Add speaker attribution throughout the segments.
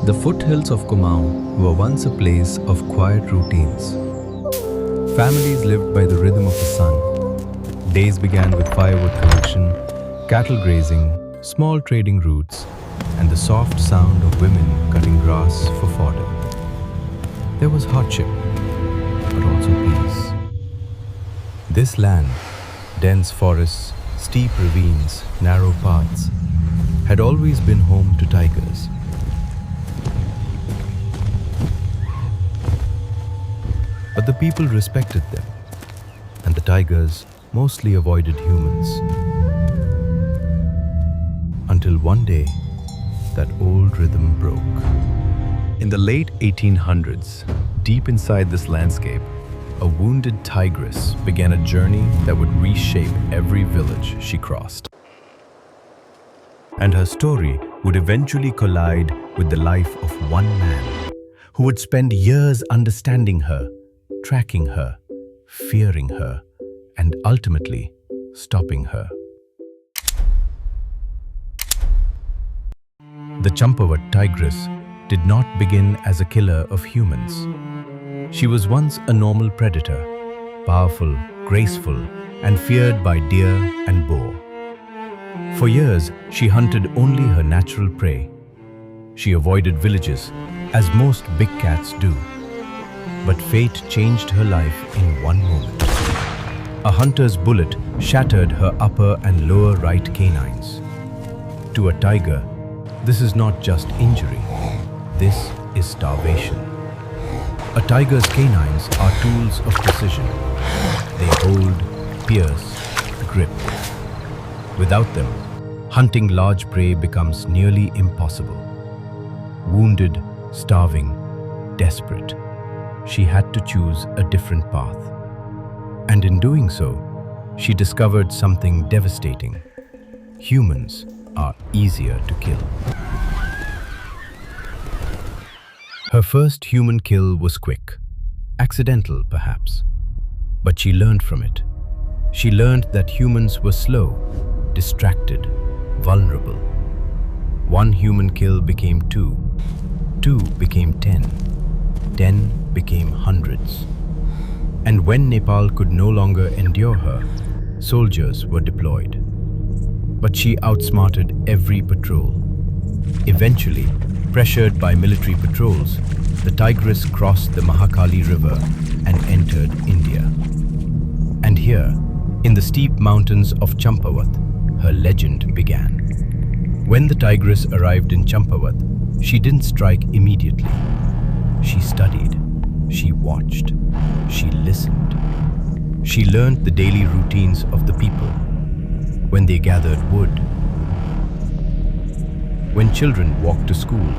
Speaker 1: The foothills of Kumaon were once a place of quiet routines. Families lived by the rhythm of the sun. Days began with firewood collection, cattle grazing, small trading routes, and the soft sound of women cutting grass for fodder. There was hardship, but also peace. This land, dense forests, steep ravines, narrow paths, had always been home to tigers. But the people respected them, and the tigers mostly avoided humans. Until one day, that old rhythm broke. In the late 1800s, deep inside this landscape, a wounded tigress began a journey that would reshape every village she crossed. And her story would eventually collide with the life of one man who would spend years understanding her, tracking her, fearing her, and ultimately stopping her. The Champawat Tigress did not begin as a killer of humans. She was once a normal predator, powerful, graceful, and feared by deer and boar. For years, she hunted only her natural prey. She avoided villages, as most big cats do. But fate changed her life in one moment. A hunter's bullet shattered her upper and lower right canines. To a tiger, this is not just injury. This is starvation. A tiger's canines are tools of precision. They hold, pierce, grip. Without them, hunting large prey becomes nearly impossible. Wounded, starving, desperate, she had to choose a different path. And in doing so, she discovered something devastating. Humans are easier to kill. Her first human kill was quick, accidental perhaps, but she learned from it. She learned that humans were slow, distracted, vulnerable. One human kill became two, two became 10, 10 became hundreds. And when Nepal could no longer endure her, soldiers were deployed. But she outsmarted every patrol. Eventually, pressured by military patrols, the tigress crossed the Mahakali River and entered India. And here, in the steep mountains of Champawat, her legend began. When the tigress arrived in Champawat, she didn't strike immediately. She studied, she watched, she listened. She learned the daily routines of the people. When they gathered wood, when children walked to school,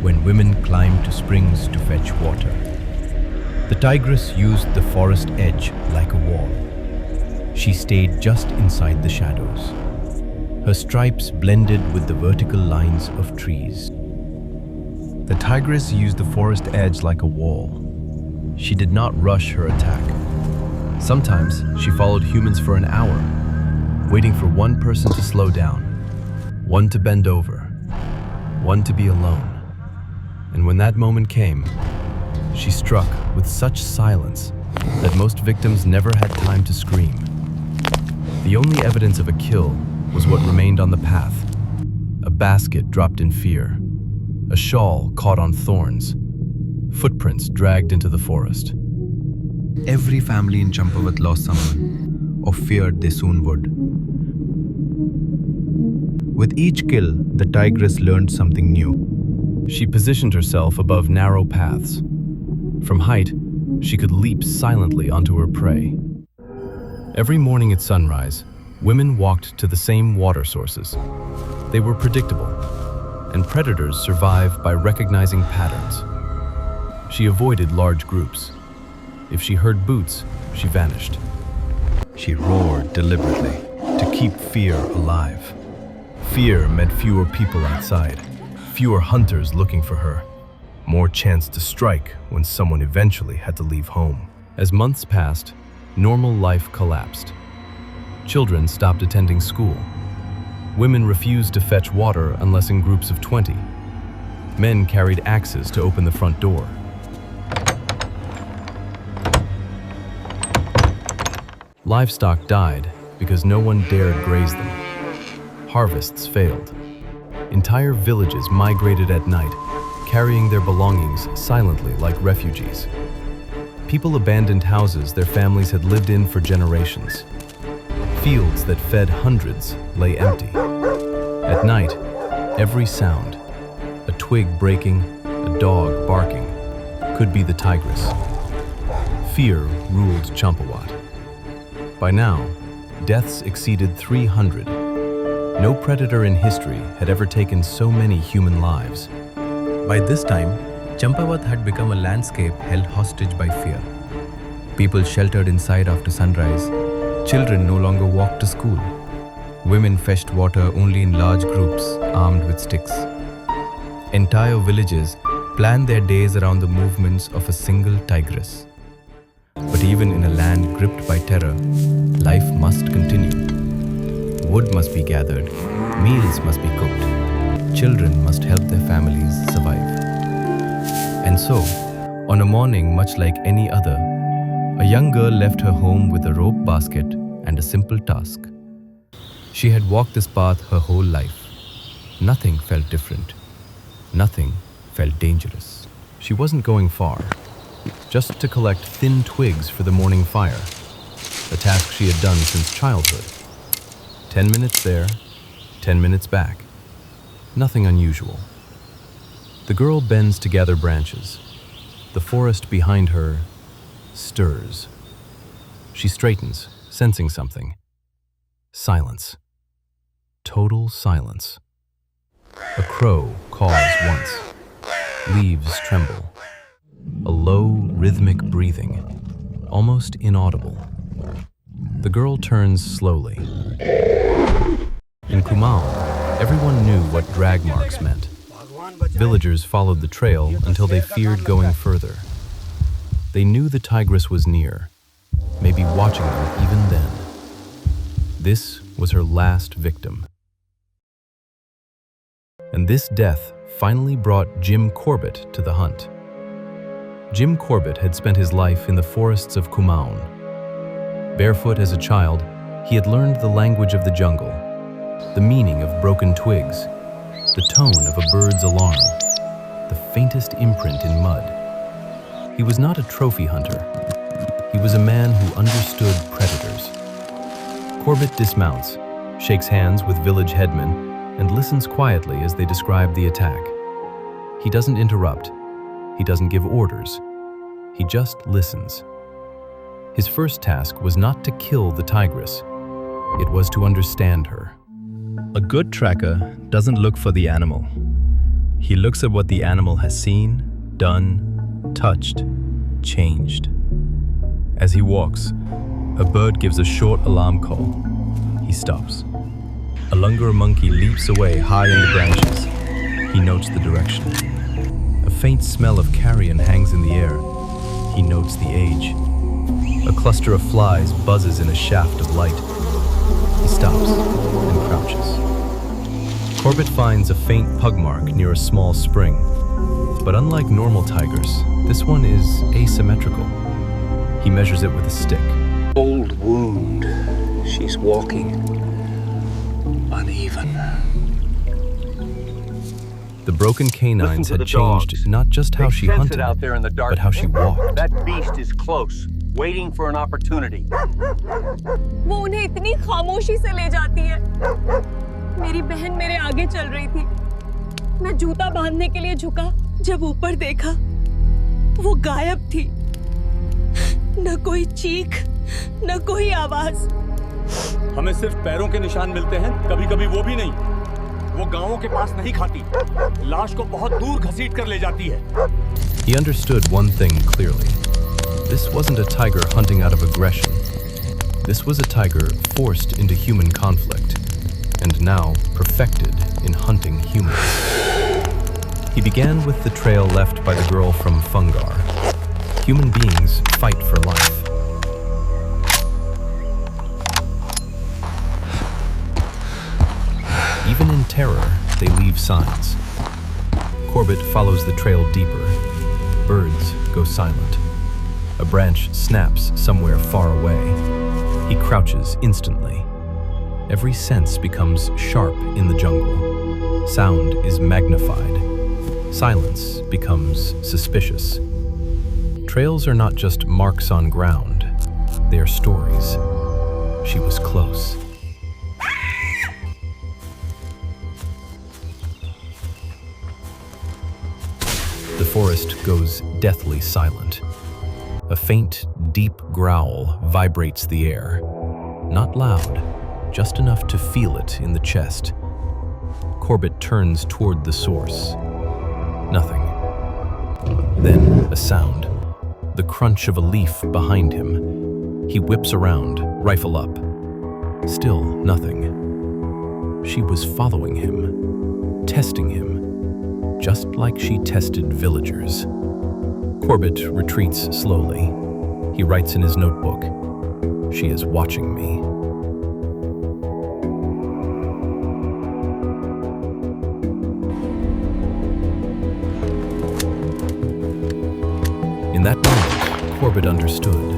Speaker 1: when women climbed to springs to fetch water. The tigress used the forest edge like a wall. She stayed just inside the shadows. Her stripes blended with the vertical lines of trees. The tigress used the forest edge like a wall. She did not rush her attack. Sometimes she followed humans for an hour, waiting for one person to slow down, one to bend over, one to be alone. And when that moment came, she struck with such silence that most victims never had time to scream. The only evidence of a kill was what remained on the path: a basket dropped in fear, a shawl caught on thorns, footprints dragged into the forest. Every family in Champawat lost someone, or feared they soon would. With each kill, the tigress learned something new. She positioned herself above narrow paths. From height, she could leap silently onto her prey. Every morning at sunrise, women walked to the same water sources. They were predictable, and predators survive by recognizing patterns. She avoided large groups. If she heard boots, she vanished. She roared deliberately to keep fear alive. Fear meant fewer people outside, fewer hunters looking for her, more chance to strike when someone eventually had to leave home. As months passed, normal life collapsed. Children stopped attending school. Women refused to fetch water unless in groups of 20. Men carried axes to open the front door. Livestock died because no one dared graze them. Harvests failed. Entire villages migrated at night, carrying their belongings silently like refugees. People abandoned houses their families had lived in for generations. Fields that fed hundreds lay empty. At night, every sound, a twig breaking, a dog barking, could be the tigress. Fear ruled Champawat. By now, deaths exceeded 300. No predator in history had ever taken so many human lives. By this time, Champawat had become a landscape held hostage by fear. People sheltered inside after sunrise. Children no longer walked to school. Women fetched water only in large groups, armed with sticks. Entire villages planned their days around the movements of a single tigress. But even in a land gripped by terror, life must continue. Wood must be gathered, meals must be cooked, children must help their families survive. And so, on a morning much like any other, a young girl left her home with a rope basket and a simple task. She had walked this path her whole life. Nothing felt different. Nothing felt dangerous. She wasn't going far, just to collect thin twigs for the morning fire, a task she had done since childhood. 10 minutes there, 10 minutes back. Nothing unusual. The girl bends to gather branches. The forest behind her stirs. She straightens, sensing something. Silence. Total silence. A crow caws once. Leaves tremble. A low, rhythmic breathing, almost inaudible. The girl turns slowly. In Kumaon, everyone knew what drag marks meant. Villagers followed the trail until they feared going further. They knew the tigress was near, maybe watching them even then. This was her last victim. And this death finally brought Jim Corbett to the hunt. Jim Corbett had spent his life in the forests of Kumaon. Barefoot as a child, he had learned the language of the jungle, the meaning of broken twigs, the tone of a bird's alarm, the faintest imprint in mud. He was not a trophy hunter. He was a man who understood predators. Corbett dismounts, shakes hands with village headmen, and listens quietly as they describe the attack. He doesn't interrupt. He doesn't give orders. He just listens. His first task was not to kill the tigress. It was to understand her. A good tracker doesn't look for the animal. He looks at what the animal has seen, done, touched, changed. As he walks, a bird gives a short alarm call. He stops. A langur monkey leaps away high in the branches. He notes the direction. A faint smell of carrion hangs in the air. He notes the age. A cluster of flies buzzes in a shaft of light. He stops and crouches. Corbett finds a faint pug mark near a small spring. But unlike normal tigers, this one is asymmetrical. He measures it with a stick.
Speaker 2: Old wound. She's walking uneven.
Speaker 1: The broken canines had changed not just how she hunted,
Speaker 2: out there in the dark,
Speaker 1: but how she walked.
Speaker 2: That beast is close, waiting for an opportunity.
Speaker 3: वो उन्हें इतनी खामोशी से ले जाती है। मेरी बहन मेरे आगे चल रही थी। मैं जूता बांधने के लिए झुका, जब ऊपर देखा, वो गायब थी। न कोई चीख, न कोई आवाज।
Speaker 4: हमें सिर्फ पैरों के निशान मिलते हैं, कभी-कभी वो भी नहीं। वो गांवों के पास नहीं खाती, लाश को बहुत दूर घसीट कर ले जाती है।
Speaker 1: He understood one thing clearly. This wasn't a tiger hunting out of aggression. This was a tiger forced into human conflict, and now perfected in hunting humans. He began with the trail left by the girl from Fungar. Human beings fight for life. Even in terror, they leave signs. Corbett follows the trail deeper. Birds go silent. A branch snaps somewhere far away. He crouches instantly. Every sense becomes sharp in the jungle. Sound is magnified. Silence becomes suspicious. Trails are not just marks on ground. They are stories. She was close. The forest goes deathly silent. A faint, deep growl vibrates the air. Not loud, just enough to feel it in the chest. Corbett turns toward the source. Nothing. Then a sound. The crunch of a leaf behind him. He whips around, rifle up. Still nothing. She was following him, testing him, just like she tested villagers. Corbett retreats slowly. He writes in his notebook, "She is watching me." In that moment, Corbett understood.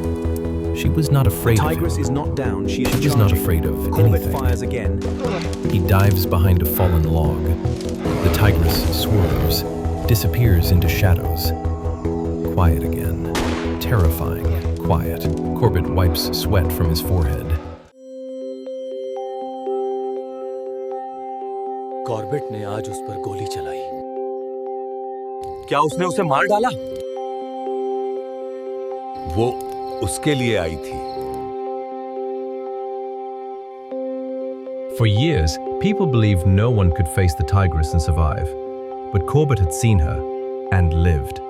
Speaker 1: She was not afraid of him.
Speaker 5: Tigress is not down. She is
Speaker 1: was not afraid of
Speaker 5: Corbett
Speaker 1: anything.
Speaker 5: fires again.
Speaker 1: He dives behind a fallen log. The tigress swerves, disappears into shadows. Quiet again. Terrifying quiet. Corbett wipes sweat from his forehead.
Speaker 4: Corbett ने आज उस पर गोली चलाई। क्या उसने उसे मार डाला? वो उसके लिए आई थी।
Speaker 1: For years, people believed no one could face the tigress and survive. But Corbett had seen her and lived.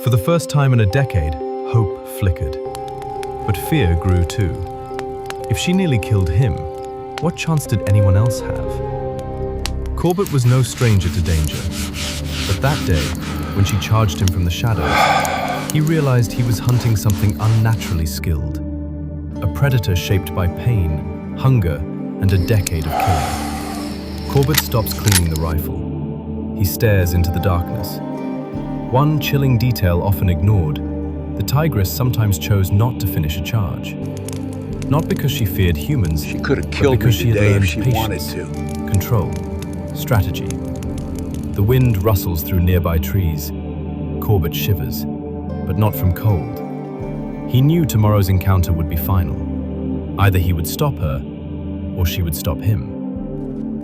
Speaker 1: For the first time in a decade, hope flickered. But fear grew too. If she nearly killed him, what chance did anyone else have? Corbett was no stranger to danger. But that day, when she charged him from the shadows, he realized he was hunting something unnaturally skilled. A predator shaped by pain, hunger, and a decade of killing. Corbett stops cleaning the rifle. He stares into the darkness. One chilling detail often ignored, the tigress sometimes chose not to finish a charge. Not because she feared humans,
Speaker 2: She could have
Speaker 1: but
Speaker 2: killed me
Speaker 1: because she had
Speaker 2: today if
Speaker 1: learned
Speaker 2: she wanted
Speaker 1: patience,
Speaker 2: to.
Speaker 1: control, strategy. The wind rustles through nearby trees. Corbett shivers, but not from cold. He knew tomorrow's encounter would be final. Either he would stop her, or she would stop him.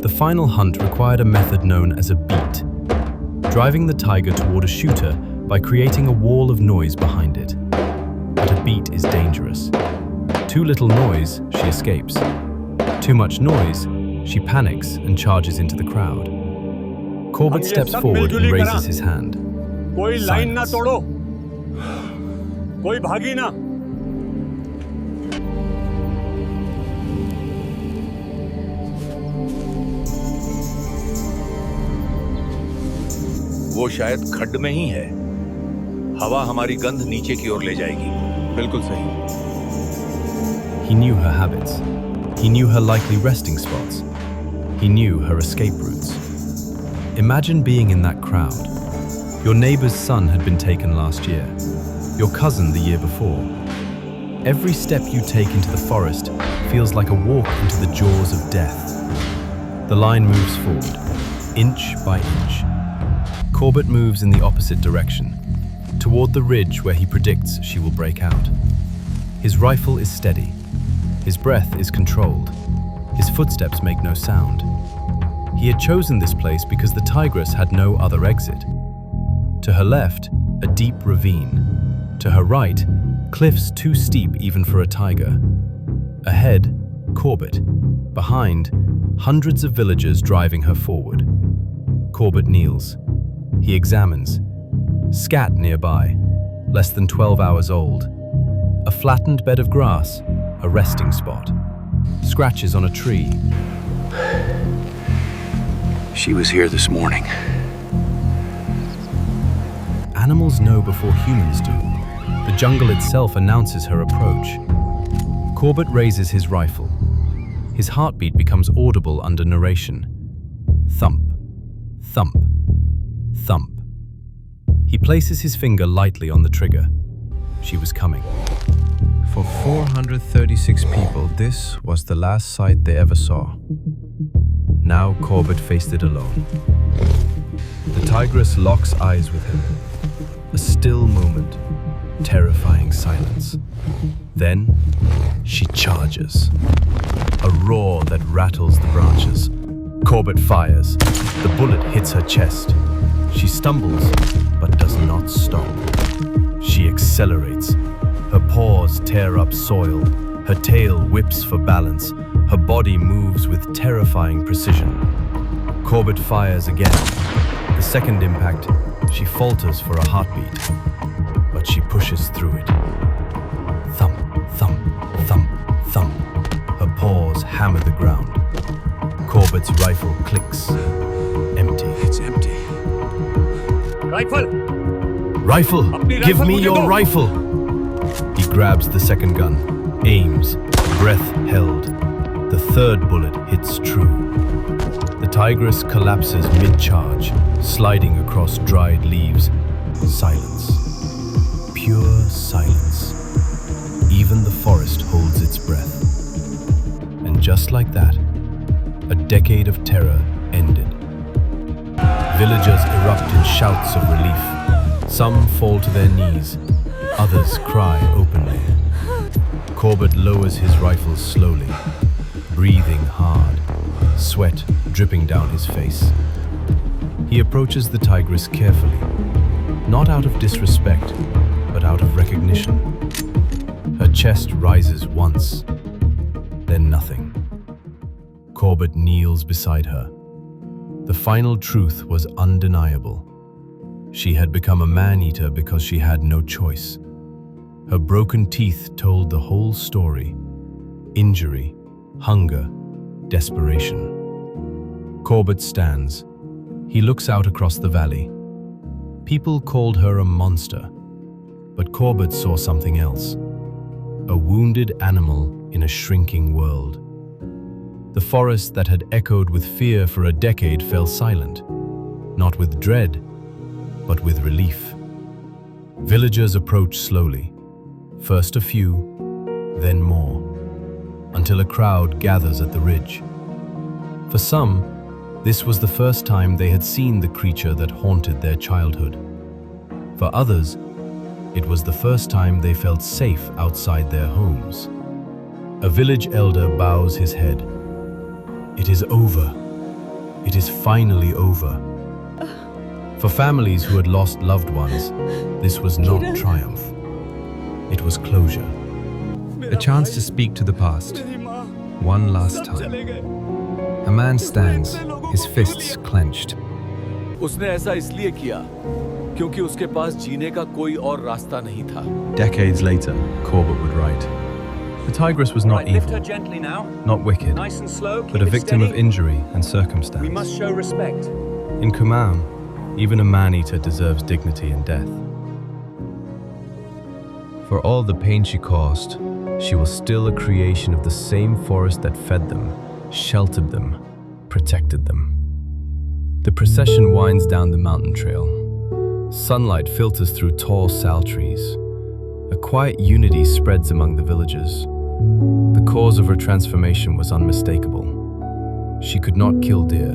Speaker 1: The final hunt required a method known as a beat, driving the tiger toward a shooter by creating a wall of noise behind it. But a beat is dangerous. Too little noise, she escapes. Too much noise, she panics and charges into the crowd. Corbett steps forward and raises his hand.
Speaker 4: कोई line ना
Speaker 1: Silence.
Speaker 4: तोड़ो, कोई भागी ना।
Speaker 2: वो शायद खड्ड में ही है। हवा हमारी गंध नीचे की ओर ले जाएगी।
Speaker 4: बिल्कुल सही।
Speaker 1: He knew her habits. He knew her likely resting spots. He knew her escape routes. Imagine being in that crowd. Your neighbor's son had been taken last year. Your cousin the year before. Every step you take into the forest feels like a walk into the jaws of death. The line moves forward, inch by inch. Corbett moves in the opposite direction, toward the ridge where he predicts she will break out. His rifle is steady. His breath is controlled. His footsteps make no sound. He had chosen this place because the tigress had no other exit. To her left, a deep ravine. To her right, cliffs too steep even for a tiger. Ahead, Corbett. Behind, hundreds of villagers driving her forward. Corbett kneels. He examines. Scat nearby, less than 12 hours old. A flattened bed of grass, a resting spot. Scratches on a tree.
Speaker 2: She was here this morning.
Speaker 1: Animals know before humans do. The jungle itself announces her approach. Corbett raises his rifle. His heartbeat becomes audible under narration. Thump, thump, thump. He places his finger lightly on the trigger. She was coming. For 436 people, this was the last sight they ever saw. Now Corbett faced it alone. The tigress locks eyes with him. A still moment, terrifying silence. Then, she charges. A roar that rattles the branches. Corbett fires. The bullet hits her chest. She stumbles, but does not stop. She accelerates. Her paws tear up soil. Her tail whips for balance. Her body moves with terrifying precision. Corbett fires again. The second impact, she falters for a heartbeat, but she pushes through it. Thump, thump, thump, thump. Her paws hammer the ground. Corbett's rifle clicks. Empty.
Speaker 4: It's empty. Rifle!
Speaker 1: Rifle! Give me your rifle! He grabs the second gun, aims, breath held. The third bullet hits true. The tigress collapses mid-charge, sliding across dried leaves. Silence. Pure silence. Even the forest holds its breath. And just like that, a decade of terror ended. Villagers erupt in shouts of relief. Some fall to their knees, others cry openly. Corbett lowers his rifle slowly, breathing hard, sweat dripping down his face. He approaches the tigress carefully, not out of disrespect, but out of recognition. Her chest rises once, then nothing. Corbett kneels beside her. The final truth was undeniable. She had become a man-eater because she had no choice. Her broken teeth told the whole story. Injury, hunger, desperation. Corbett stands. He looks out across the valley. People called her a monster, but Corbett saw something else. A wounded animal in a shrinking world. The forest that had echoed with fear for a decade fell silent, not with dread, but with relief. Villagers approach slowly, first a few, then more, until a crowd gathers at the ridge. For some, this was the first time they had seen the creature that haunted their childhood. For others, it was the first time they felt safe outside their homes. A village elder bows his head. It is over. It is finally over. For families who had lost loved ones, this was not triumph. It was closure. A chance to speak to the past, one last time. A man stands, his fists clenched.
Speaker 2: उसने ऐसा इसलिए किया क्योंकि उसके पास जीने का कोई और रास्ता नहीं था.
Speaker 1: Decades later, Corbett would write, the tigress was not
Speaker 5: Lift her
Speaker 1: evil,
Speaker 5: gently now.
Speaker 1: not wicked,
Speaker 5: Nice and slow.
Speaker 1: but a
Speaker 5: keep it
Speaker 1: victim of
Speaker 5: steady.
Speaker 1: injury and
Speaker 5: We
Speaker 1: circumstance.
Speaker 5: must show respect.
Speaker 1: In Kumam, even a man-eater deserves dignity in death. For all the pain she caused, she was still a creation of the same forest that fed them, sheltered them, protected them. The procession winds down the mountain trail. Sunlight filters through tall sal trees. A quiet unity spreads among the villagers. The cause of her transformation was unmistakable. She could not kill deer.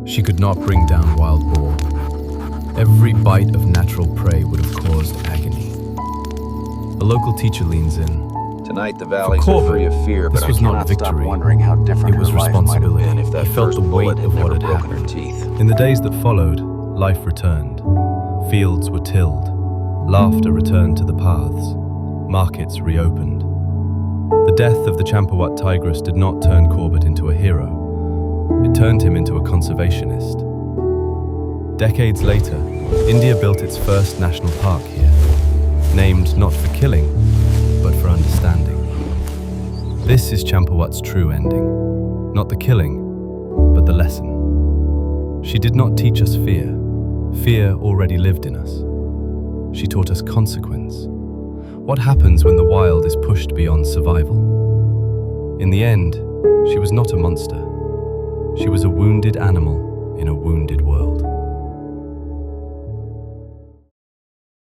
Speaker 1: She could not bring down wild boar. Every bite of natural prey would have caused agony. A local teacher leans in.
Speaker 6: Tonight the valleys are
Speaker 1: Corbett,
Speaker 6: free of fear,
Speaker 1: this
Speaker 6: but I
Speaker 1: was not
Speaker 6: cannot stop
Speaker 1: victory.
Speaker 6: wondering how different
Speaker 1: It was
Speaker 6: her life might have
Speaker 1: responsibility.
Speaker 6: been if that
Speaker 1: He felt
Speaker 6: first
Speaker 1: the weight
Speaker 6: bullet had
Speaker 1: of what
Speaker 6: never
Speaker 1: had
Speaker 6: broken her
Speaker 1: happened.
Speaker 6: teeth.
Speaker 1: In the days that followed, life returned. Fields were tilled. Laughter returned to the paths. Markets reopened. The death of the Champawat Tigress did not turn Corbett into a hero. It turned him into a conservationist. Decades later, India built its first national park here, named not for killing, but for understanding. This is Champawat's true ending. Not the killing, but the lesson. She did not teach us fear. Fear already lived in us. She taught us consequence. What happens when the wild is pushed beyond survival? In the end, she was not a monster. She was a wounded animal in a wounded world.